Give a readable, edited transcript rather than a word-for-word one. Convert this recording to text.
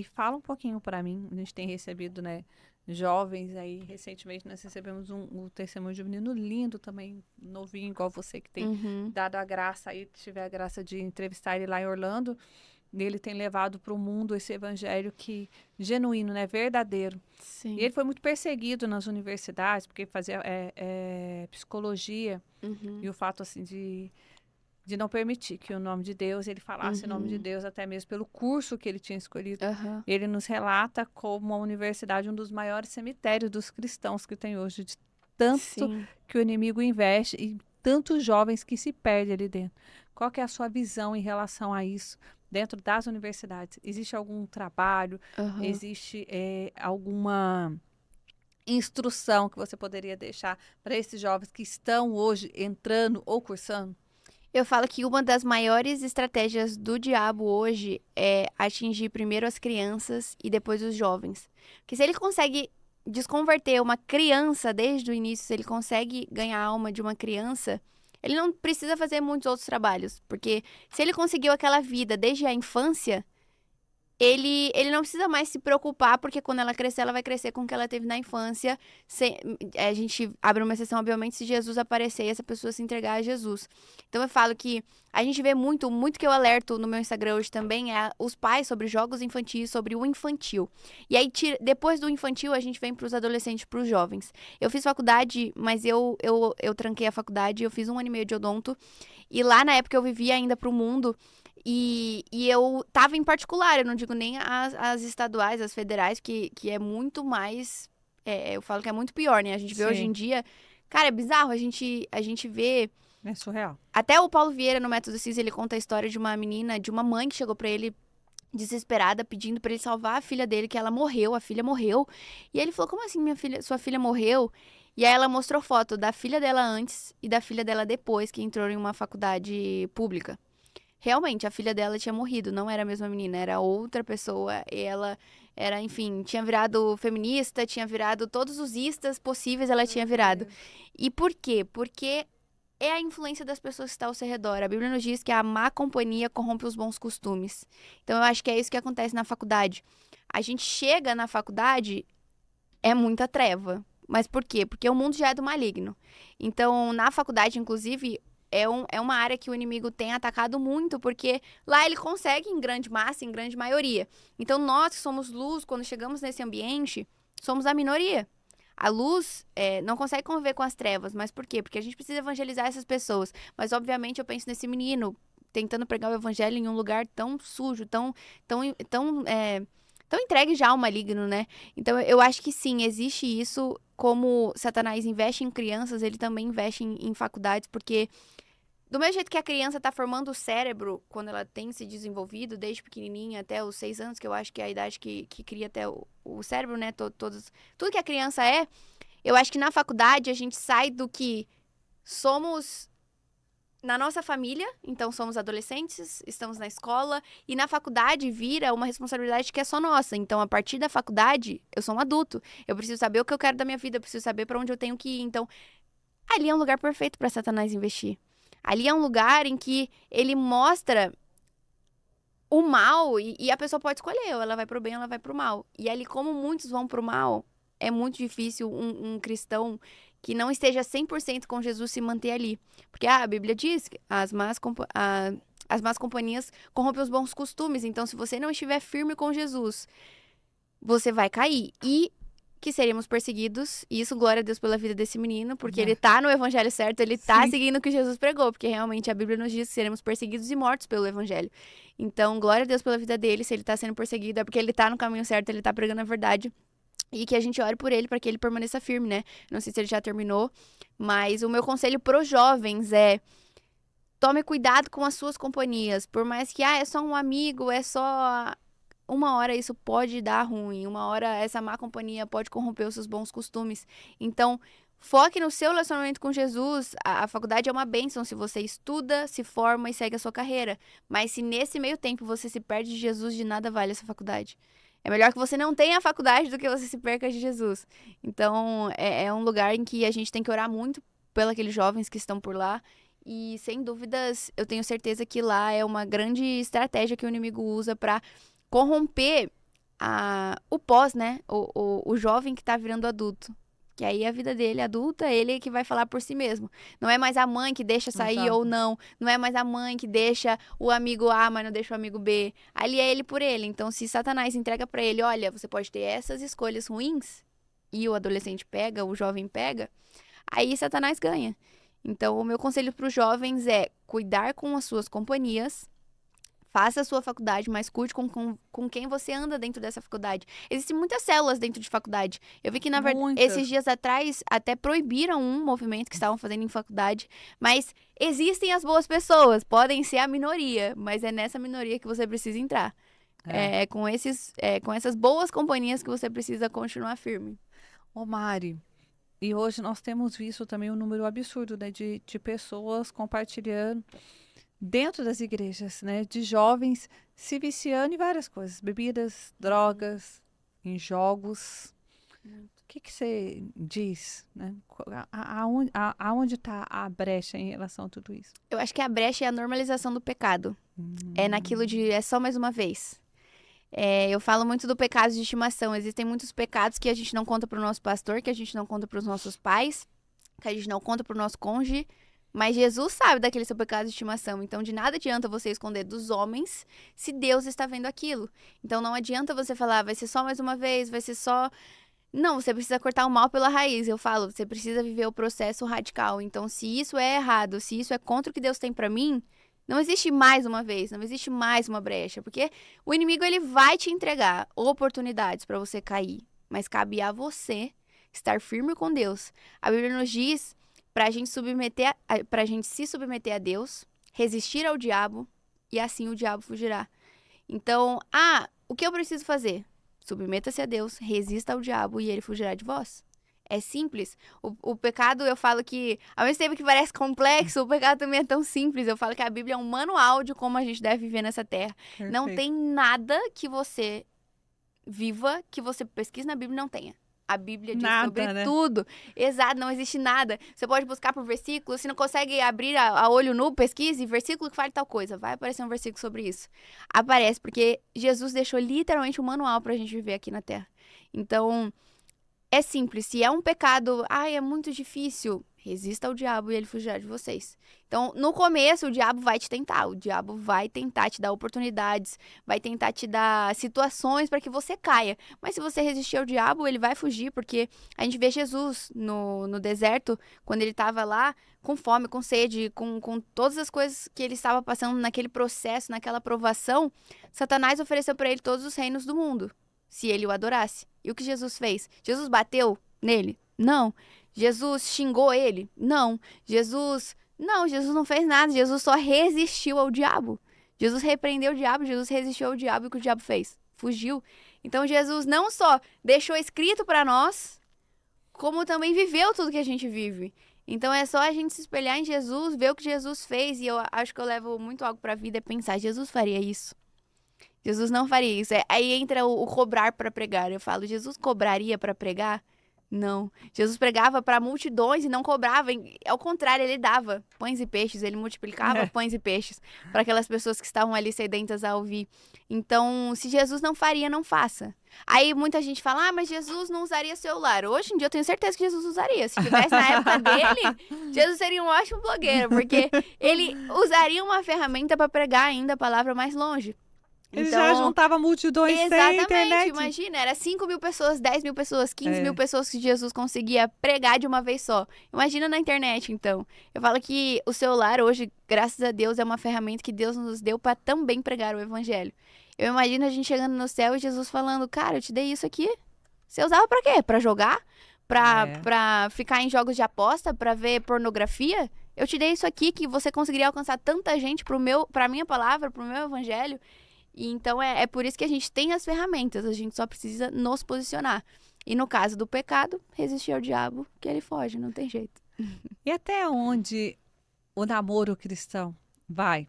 E fala um pouquinho para mim, a gente tem recebido, né, jovens aí, recentemente nós recebemos um testemunho de um menino lindo também, novinho, igual você, que tem Uhum. dado a graça aí, tiver a graça de entrevistar ele lá em Orlando, e ele tem levado para o mundo esse evangelho que genuíno, né, verdadeiro. E Sim. ele foi muito perseguido nas universidades, porque fazia psicologia, Uhum. e o fato, assim, de não permitir que o nome de Deus, ele falasse o nome de Uhum. Deus, até mesmo pelo curso que ele tinha escolhido. Aham. Ele nos relata como a universidade é um dos maiores cemitérios dos cristãos que tem hoje, de tanto Sim. que o inimigo investe e tantos jovens que se perdem ali dentro. Qual que é a sua visão em relação a isso dentro das universidades? Existe algum trabalho? Aham. Existe alguma instrução que você poderia deixar para esses jovens que estão hoje entrando ou cursando? Eu falo que uma das maiores estratégias do diabo hoje é atingir primeiro as crianças e depois os jovens. Porque se ele consegue desconverter uma criança desde o início, se ele consegue ganhar a alma de uma criança, ele não precisa fazer muitos outros trabalhos. Porque se ele conseguiu aquela vida desde a infância, ele não precisa mais se preocupar, porque quando ela crescer, ela vai crescer com o que ela teve na infância. A gente abre uma exceção, obviamente, se Jesus aparecer e essa pessoa se entregar a Jesus. Então eu falo que a gente vê muito que eu alerto no meu Instagram hoje também é os pais sobre jogos infantis, sobre o infantil. E aí, depois do infantil, a gente vem para os adolescentes, para os jovens. Eu fiz faculdade, mas eu tranquei a faculdade, eu fiz 1 ano e meio de odonto. E lá na época eu vivia ainda pro mundo. E eu tava em particular, eu não digo nem as estaduais, as federais, que é muito mais. Eu falo que é muito pior, né? A gente vê hoje em Sim, dia. Cara, é bizarro, a gente vê. é surreal. Até o Paulo Vieira, no Método CIS, ele conta a história de uma menina, de uma mãe que chegou pra ele desesperada, pedindo pra ele salvar a filha dele, que ela morreu, a filha morreu. E ele falou: Como assim, minha filha, sua filha morreu? E aí ela mostrou foto da filha dela antes e da filha dela depois, que entrou em uma faculdade pública. Realmente, a filha dela tinha morrido, não era a mesma menina, era outra pessoa. E ela era, enfim, tinha virado feminista, tinha virado todos os istas possíveis, ela tinha Meu virado. Deus. E por quê? Porque é a influência das pessoas que estão ao seu redor. A Bíblia nos diz que a má companhia corrompe os bons costumes. Então, eu acho que é isso que acontece na faculdade. A gente chega na faculdade, é muita treva. Mas por quê? Porque o mundo já é do maligno. Então, na faculdade, inclusive, é uma área que o inimigo tem atacado muito, porque lá ele consegue em grande massa, em grande maioria. Então, nós que somos luz, quando chegamos nesse ambiente, somos a minoria. A luz não consegue conviver com as trevas, mas por quê? Porque a gente precisa evangelizar essas pessoas. Mas, obviamente, eu penso nesse menino tentando pregar o evangelho em um lugar tão sujo, tão entregue já ao maligno, né? Então, eu acho que sim, existe isso. Como Satanás investe em crianças, ele também investe em faculdades, porque do mesmo jeito que a criança está formando o cérebro quando ela tem se desenvolvido, desde pequenininha até os 6 anos, que eu acho que é a idade que cria até o cérebro, né? Tudo que a criança é, eu acho que na faculdade a gente sai do que somos na nossa família, então somos adolescentes, estamos na escola, e na faculdade vira uma responsabilidade que é só nossa. Então, a partir da faculdade, eu sou um adulto. Eu preciso saber o que eu quero da minha vida, eu preciso saber para onde eu tenho que ir. Então, ali é um lugar perfeito para Satanás investir. Ali é um lugar em que ele mostra o mal e a pessoa pode escolher, ou ela vai pro bem ou ela vai pro mal. E ali, como muitos vão pro mal, é muito difícil um cristão que não esteja 100% com Jesus se manter ali. Porque a Bíblia diz que as más companhias corrompem os bons costumes. Então, se você não estiver firme com Jesus, você vai cair. E que seríamos perseguidos. E isso, glória a Deus pela vida desse menino, porque ele É. tá no evangelho certo, ele tá Sim. seguindo o que Jesus pregou, porque realmente a Bíblia nos diz que seremos perseguidos e mortos pelo evangelho. Então, glória a Deus pela vida dele, se ele tá sendo perseguido, é porque ele tá no caminho certo, ele tá pregando a verdade. E que a gente ore por ele para que ele permaneça firme, né? Não sei se ele já terminou, mas o meu conselho pros jovens é: tome cuidado com as suas companhias. Por mais que, é só um amigo, é só uma hora isso pode dar ruim, uma hora essa má companhia pode corromper os seus bons costumes. Então, foque no seu relacionamento com Jesus. A faculdade é uma bênção se você estuda, se forma e segue a sua carreira. Mas se nesse meio tempo você se perde de Jesus, de nada vale essa faculdade. É melhor que você não tenha a faculdade do que você se perca de Jesus. Então, é um lugar em que a gente tem que orar muito pelos aqueles jovens que estão por lá. E, sem dúvidas, eu tenho certeza que lá é uma grande estratégia que o inimigo usa para corromper o pós, né? O jovem que tá virando adulto. Que aí a vida dele, adulta, ele é que vai falar por si mesmo. Não é mais a mãe que deixa sair ou Exato. não. Não é mais a mãe que deixa o amigo A, mas não deixa o amigo B. Ali é ele por ele. Então, se Satanás entrega pra ele, olha, você pode ter essas escolhas ruins, e o adolescente pega, o jovem pega, aí Satanás ganha. Então, o meu conselho pros jovens é cuidar com as suas companhias. Faça a sua faculdade, mas cuide com quem você anda dentro dessa faculdade. Existem muitas células dentro de faculdade. Eu vi que, na verdade, esses Muitas. dias atrás, até proibiram um movimento que estavam fazendo em faculdade. Mas existem as boas pessoas. Podem ser a minoria, mas é nessa minoria que você precisa entrar. É. Com essas boas companhias que você precisa continuar firme. Ô, Mari, e hoje nós temos visto também um número absurdo, né, de pessoas compartilhando dentro das igrejas, né, de jovens se viciando em várias coisas, bebidas, drogas, em jogos. O que que você diz, né? Aonde está a brecha em relação a tudo isso? Eu acho que a brecha é a normalização do pecado. É naquilo de é só mais uma vez. Eu falo muito do pecado de estimação. Existem muitos pecados que a gente não conta pro nosso pastor, que a gente não conta pros nossos pais, que a gente não conta pro nosso cônjuge. Mas Jesus sabe daquele seu pecado de estimação. Então, de nada adianta você esconder dos homens se Deus está vendo aquilo. Então, não adianta você falar, vai ser só mais uma vez, vai ser só. Não, você precisa cortar o mal pela raiz. Eu falo, você precisa viver o processo radical. Então, se isso é errado, se isso é contra o que Deus tem pra mim, não existe mais uma vez, não existe mais uma brecha, porque o inimigo ele vai te entregar oportunidades pra você cair, mas cabe a você estar firme com Deus. A Bíblia nos diz pra gente pra gente se submeter a Deus, resistir ao diabo e assim o diabo fugirá. Então, o que eu preciso fazer? Submeta-se a Deus, resista ao diabo e ele fugirá de vós. É simples. O pecado, eu falo que, ao mesmo tempo que parece complexo, o pecado também é tão simples. Eu falo que a Bíblia é um manual de como a gente deve viver nessa terra. Não Perfeito. tem nada que você viva, que você pesquise na Bíblia e não tenha. A Bíblia diz sobre Nada, né? tudo. Exato, não existe nada. Você pode buscar por versículo, se não consegue abrir a olho nu, pesquise versículo que fale tal coisa. Vai aparecer um versículo sobre isso. Aparece, porque Jesus deixou literalmente um manual pra gente viver aqui na Terra. Então, é simples. Se é um pecado, é muito difícil, resista ao diabo e ele fugirá de vocês. Então, no começo, o diabo vai te tentar. O diabo vai tentar te dar oportunidades, vai tentar te dar situações para que você caia. Mas se você resistir ao diabo, ele vai fugir, porque a gente vê Jesus no deserto, quando ele estava lá, com fome, com sede, com todas as coisas que ele estava passando naquele processo, naquela provação, Satanás ofereceu para ele todos os reinos do mundo, se ele o adorasse. E o que Jesus fez? Jesus bateu nele? Não. Jesus xingou ele? Não. Jesus não fez nada. Jesus só resistiu ao diabo. Jesus repreendeu o diabo, Jesus resistiu ao diabo e o que o diabo fez? Fugiu. Então Jesus não só deixou escrito para nós, como também viveu tudo que a gente vive. Então é só a gente se espelhar em Jesus, ver o que Jesus fez, e eu acho que eu levo muito algo pra vida é pensar, Jesus faria isso? Jesus não faria isso. Aí entra o cobrar para pregar. Eu falo, Jesus cobraria para pregar? Não. Jesus pregava para multidões e não cobrava. Ao contrário, ele dava pães e peixes. Ele multiplicava É. pães e peixes para aquelas pessoas que estavam ali sedentas a ouvir. Então, se Jesus não faria, não faça. Aí muita gente fala, mas Jesus não usaria celular. Hoje em dia eu tenho certeza que Jesus usaria. Se tivesse na época dele, Jesus seria um ótimo blogueiro, porque ele usaria uma ferramenta para pregar ainda a palavra mais longe. Ele já Então, juntava multidões sem exatamente, internet. imagina, era 5.000 pessoas, 10.000 pessoas, 15.000 É. pessoas que Jesus conseguia pregar de uma vez só. Imagina na internet, então. Eu falo que o celular hoje, graças a Deus, é uma ferramenta que Deus nos deu para também pregar o evangelho. Eu imagino a gente chegando no céu e Jesus falando, cara, eu te dei isso aqui. Você usava pra quê? Pra jogar? Pra ficar em jogos de aposta? Pra ver pornografia? Eu te dei isso aqui que você conseguiria alcançar tanta gente pra minha palavra, pro meu evangelho. E então é por isso que a gente tem as ferramentas, a gente só precisa nos posicionar. E no caso do pecado, resistir ao diabo, que ele foge, não tem jeito. E até onde o namoro cristão vai?